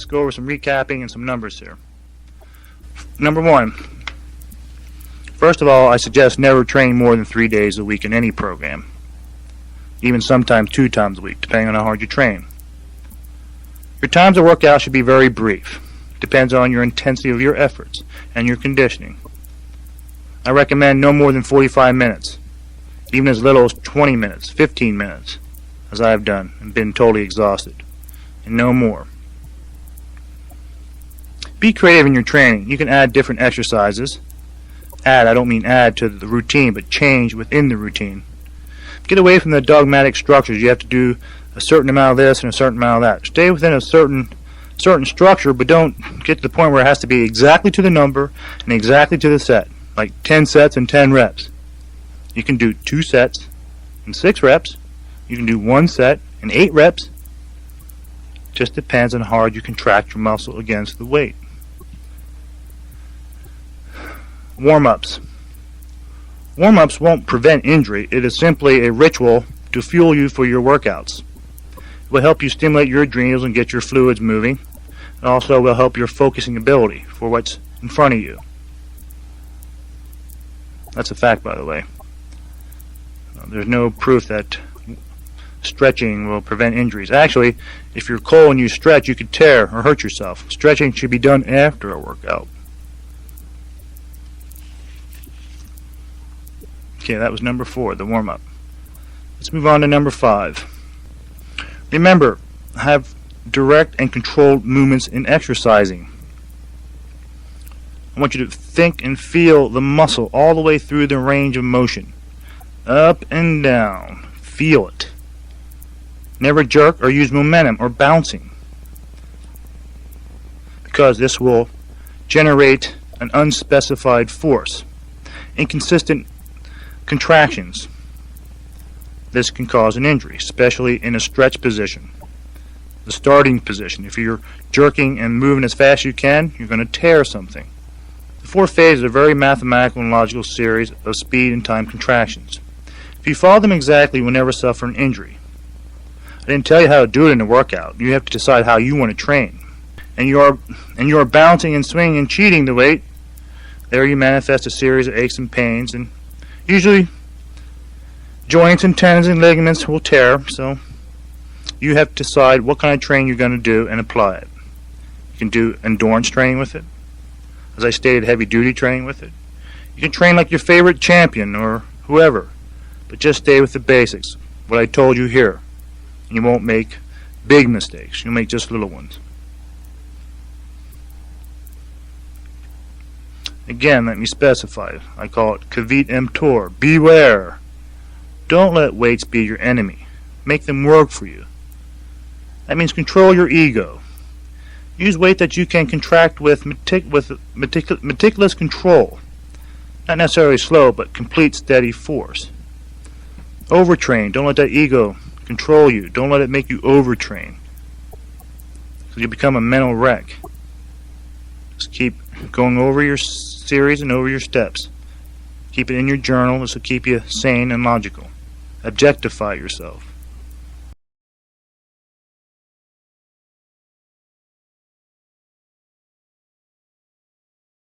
let's go over some recapping and some numbers here. Number 1. First of all, I suggest never train more than 3 days a week in any program. Even sometimes 2 times a week, depending on how hard you train. Your times of workout should be very brief. Depends on your intensity of your efforts and your conditioning. I recommend no more than 45 minutes, even as little as 20 minutes, 15 minutes, as I have done and been totally exhausted, and no more. Be creative in your training. You can add different exercises. I don't mean add to the routine, but change within the routine. Get away from the dogmatic structures. You have to do a certain amount of this and a certain amount of that. Stay within a certain structure, but don't get to the point where it has to be exactly to the number and exactly to the set, like 10 sets and 10 reps. You can do 2 sets and 6 reps. You can do 1 set and 8 reps. Just depends on how hard you contract your muscle against the weight. Warm-ups. Warm-ups won't prevent injury. It is simply a ritual to fuel you for your workouts. It will help you stimulate your adrenals and get your fluids moving. It also will help your focusing ability for what's in front of you. That's a fact, by the way. There's no proof that stretching will prevent injuries. Actually, if you're cold and you stretch, you could tear or hurt yourself. Stretching should be done after a workout. Okay, that was number 4, the warm-up. Let's move on to number 5. Remember, have direct and controlled movements in exercising. I want you to think and feel the muscle all the way through the range of motion. Up and down. Feel it. Never jerk or use momentum or bouncing, because this will generate an unspecified force. Inconsistent contractions. This can cause an injury, especially in a stretch position. The starting position. If you're jerking and moving as fast as you can, you're going to tear something. The 4 phases are a very mathematical and logical series of speed and time contractions. If you follow them exactly, you will never suffer an injury. I didn't tell you how to do it in the workout. You have to decide how you want to train. And you are bouncing and swinging and cheating the weight. There you manifest a series of aches and pains, and usually joints and tendons and ligaments will tear, so you have to decide what kind of training you're going to do and apply it. You can do endurance training with it. As I stated, heavy-duty training with it. You can train like your favorite champion or whoever, but just stay with the basics, what I told you here. And you won't make big mistakes. You'll make just little ones. Again, let me specify. I call it Kavit emptor. Beware. Don't let weights be your enemy. Make them work for you. That means control your ego. Use weight that you can contract with meticulous control. Not necessarily slow, but complete steady force. Overtrain. Don't let that ego control you. Don't let it make you overtrain, so you become a mental wreck. Just keep going over your series and over your steps. Keep it in your journal. This will keep you sane and logical. Objectify yourself.